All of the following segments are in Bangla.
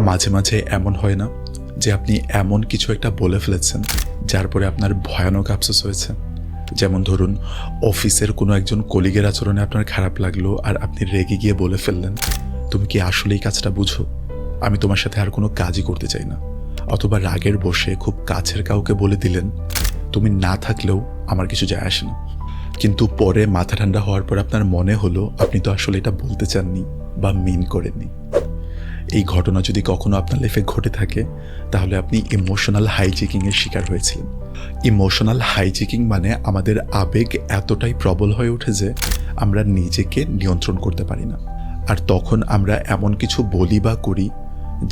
মাঝে মাঝে এমন হয় না যে আপনি এমন কিছু একটা বলে ফেলেছেন যার পরে আপনার ভয়ানক আফসোস হয়েছে? যেমন ধরুন, অফিসের কোনো একজন কলিগের আচরণে আপনার খারাপ লাগলো আর আপনি রেগে গিয়ে বলে ফেললেন, তুমি কি আসলেই কাজটা বুঝো? আমি তোমার সাথে আর কোনো কাজই করতে চাই না। অথবা রাগের বশে খুব কাছের কাউকে বলে দিলেন, তুমি না থাকলেও আমার কিছু যায় আসে না। কিন্তু পরে মাথা ঠান্ডা হওয়ার পর আপনার মনে হলো আপনি তো আসলে এটা বলতে চাননি বা মিন করেননি। এই ঘটনা যদি কখনো আপনার লাইফে ঘটে থাকে, তাহলে আপনি ইমোশনাল হাইজ্যাকিংয়ের শিকার হয়েছিলেন। ইমোশনাল হাইজ্যাকিং মানে আমাদের আবেগ এতটাই প্রবল হয়ে ওঠে যে আমরা নিজেকে নিয়ন্ত্রণ করতে পারি না। আর তখন আমরা এমন কিছু বলি বা করি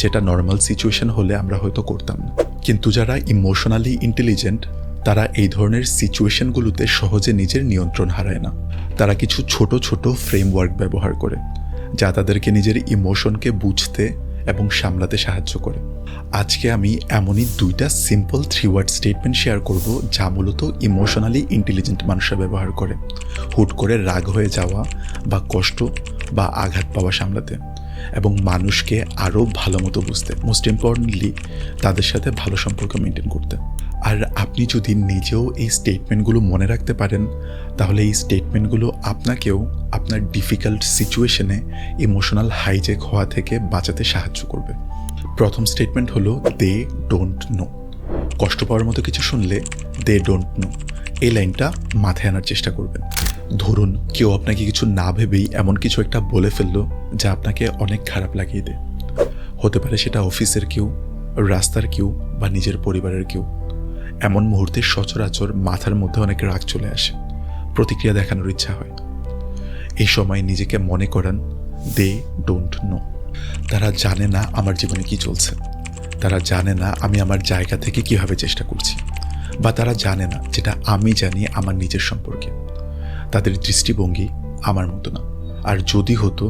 যেটা নর্মাল সিচুয়েশন হলে আমরা হয়তো করতাম না। কিন্তু যারা ইমোশনালি ইন্টেলিজেন্ট, তারা এই ধরনের সিচুয়েশনগুলোতে সহজে নিজের নিয়ন্ত্রণ হারায় না। তারা কিছু ছোট ছোট ফ্রেমওয়ার্ক ব্যবহার করে যা তাদেরকে নিজের ইমোশনকে বুঝতে এবং সামলাতে সাহায্য করে। আজকে আমি এমনই 2টা সিম্পল 3 ওয়ার্ড স্টেটমেন্ট শেয়ার করব যা মূলত ইমোশনালি ইন্টেলিজেন্ট মানুষরা ব্যবহার করে হুট করে রাগ হয়ে যাওয়া বা কষ্ট বা আঘাত পাওয়া সামলাতে, এবং মানুষকে আরও ভালো মতো বুঝতে, মোস্ট ইম্পর্টেন্টলি তাদের সাথে ভালো সম্পর্ক মেনটেন করতে। আর আপনি যদি নিজেও এই স্টেটমেন্টগুলো মনে রাখতে পারেন, তাহলে এই স্টেটমেন্টগুলো আপনাকেও আপনার ডিফিকাল্ট সিচুয়েশনে ইমোশনাল হাইজ্যাক হওয়া থেকে বাঁচাতে সাহায্য করবে। প্রথম স্টেটমেন্ট হলো দে ডোন্ট নো। কষ্ট পাওয়ার মতো কিছু শুনলে দে ডোন্ট নো এই লাইনটা মাথায় আনার চেষ্টা করবেন। ধরুন কেউ আপনাকে কিছু না ভেবেই এমন কিছু একটা বলে ফেললো যা আপনাকে অনেক খারাপ লাগিয়ে দেয়। হতে পারে সেটা অফিসের কেউ, রাস্তার কেউ বা নিজের পরিবারের কেউ। এমন মুহূর্তে সচরাচর মাথার মধ্যে অনেক রাগ চলে আসে, প্রতিক্রিয়া দেখানোর ইচ্ছা হয়। এই সময় নিজেকে মনে করান দে ডোন্ট নো। তারা জানে না আমার জীবনে কি চলছে, তারা জানে না আমি আমার জায়গা থেকে কিভাবে চেষ্টা করছি, বা তারা জানে না যেটা আমি জানি আমার নিজের সম্পর্কে। তাদের দৃষ্টিভঙ্গি আমার মতো না, আর যদি হতো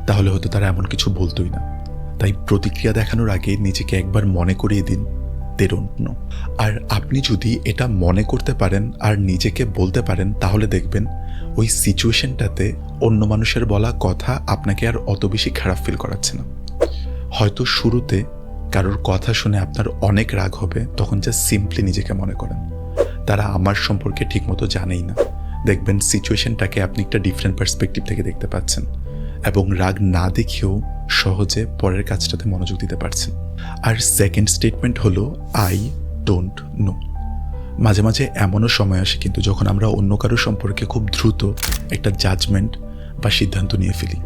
তাহলে হয়তো তারা এমন কিছু বলতোই না। তাই প্রতিক্রিয়া দেখানোর আগে নিজেকে একবার মনে করিয়ে দিন দে ডোন্ট নো। আর আপনি যদি এটা মনে করতে পারেন আর নিজেকে বলতে পারেন, তাহলে দেখবেন ওই সিচুয়েশনটাতে অন্য মানুষের বলা কথা আপনাকে আর অত বেশি খারাপ ফিল করাচ্ছে না। হয়তো শুরুতে কারোর কথা শুনে আপনার অনেক রাগ হবে, তখন যা সিম্পলি নিজেকে মনে করেন তারা আমার সম্পর্কে ঠিকমতো জানেই না। দেখবেন সিচুয়েশনটাকে আপনি একটা ডিফারেন্ট পার্সপেক্টিভ থেকে দেখতে পাচ্ছেন এবং রাগ না দেখেও সহজে পরের কাজটাতে মনোযোগ দিতে পারছেন। আর সেকেন্ড স্টেটমেন্ট হলো আই ডোন্ট নো। মাঝে মাঝে এমনও সময় আসে কিন্তু যখন আমরা অন্য কারো সম্পর্কে খুব দ্রুত একটা জাজমেন্ট বা সিদ্ধান্ত নিয়ে ফেলি,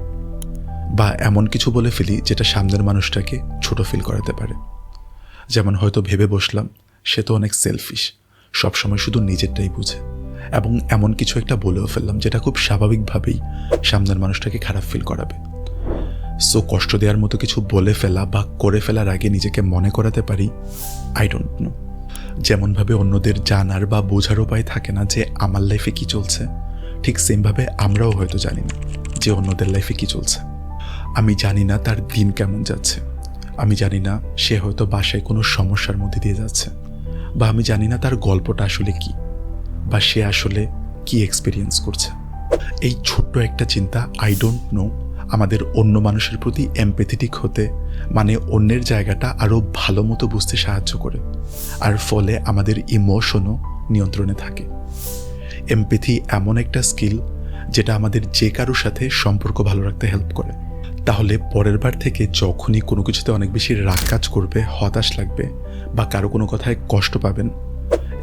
বা এমন কিছু বলে ফেলি যেটা সামনের মানুষটাকে ছোট ফিল করাতে পারে। যেমন হয়তো ভেবে বসলাম সে তো অনেক সেলফিশ, সবসময় শুধু নিজেরটাই বুঝে, এবং এমন কিছু একটা বলেও ফেললাম যেটা খুব স্বাভাবিকভাবেই সামনের মানুষটাকে খারাপ ফিল করাবে। সো কষ্ট দেওয়ার মতো কিছু বলে ফেলা বা করে ফেলার আগে নিজেকে মনে করাতে পারি আই ডোন্ট নো। যেমনভাবে অন্যদের জানার বা বোঝার উপায় থাকে না যে আমার লাইফে কি চলছে, ঠিক সেমভাবে আমরাও হয়তো জানি না যে অন্যদের লাইফে কি চলছে। আমি জানি না তার দিন কেমন যাচ্ছে, আমি জানি না সে হয়তো বাসায় কোনো সমস্যার মধ্যে দিয়ে যাচ্ছে, বা আমি জানি না তার গল্পটা আসলে কি, বা সে আসলে কি এক্সপিরিয়েন্স করছে। এই ছোট্ট একটা চিন্তা আই ডোন্ট নো আমাদের অন্য মানুষের প্রতি এমপ্যাথেটিক হতে, মানে অন্যের জায়গাটা আরও ভালো মতো বুঝতে সাহায্য করে, আর ফলে আমাদের ইমোশনও নিয়ন্ত্রণে থাকে। এমপ্যাথি এমন একটা স্কিল যেটা আমাদের যে কারোর সাথে সম্পর্ক ভালো রাখতে হেল্প করে। তাহলে পরের বার থেকে যখনই কোনো কিছুতে অনেক বেশি রাগ কাজ করবে, হতাশ লাগবে, বা কারো কোনো কথায় কষ্ট পাবেন,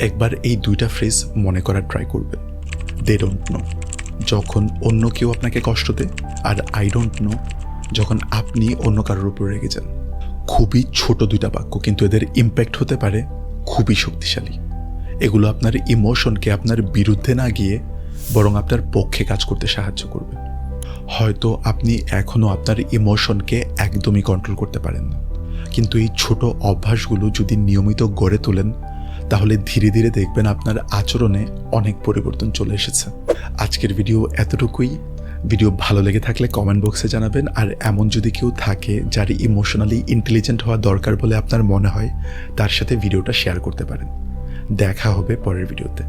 একবার এই 2টা ফ্রেজ মনে করার ট্রাই করবেন। দে ডোন্ট নো যখন অন্য কেউ আপনাকে কষ্ট দেয়, আর আই ডোন্ট নো যখন আপনি অন্য কারোর উপর রেগে যান। খুবই ছোট 2টা বাক্য, কিন্তু এদের ইম্প্যাক্ট হতে পারে খুবই শক্তিশালী। এগুলো আপনার ইমোশনকে আপনার বিরুদ্ধে না গিয়ে বরং আপনার পক্ষে কাজ করতে সাহায্য করবে। হয়তো আপনি এখনও আপনার ইমোশনকে একদমই কন্ট্রোল করতে পারেন না, কিন্তু এই ছোট অভ্যাসগুলো যদি নিয়মিত গড়ে তোলেন, তাহলে ধীরে ধীরে দেখবেন আপনার আচরণে অনেক পরিবর্তন চলে এসেছে। আজকের ভিডিও এতটুকুই। ভিডিও ভালো লেগে থাকলে কমেন্ট বক্সে জানাবেন, আর এমন যদি কেউ থাকে যার ইমোশনালি ইন্টেলিজেন্ট হওয়া দরকার বলে আপনার মনে হয়, তার সাথে ভিডিওটা শেয়ার করতে পারেন। দেখা হবে পরের ভিডিওতে।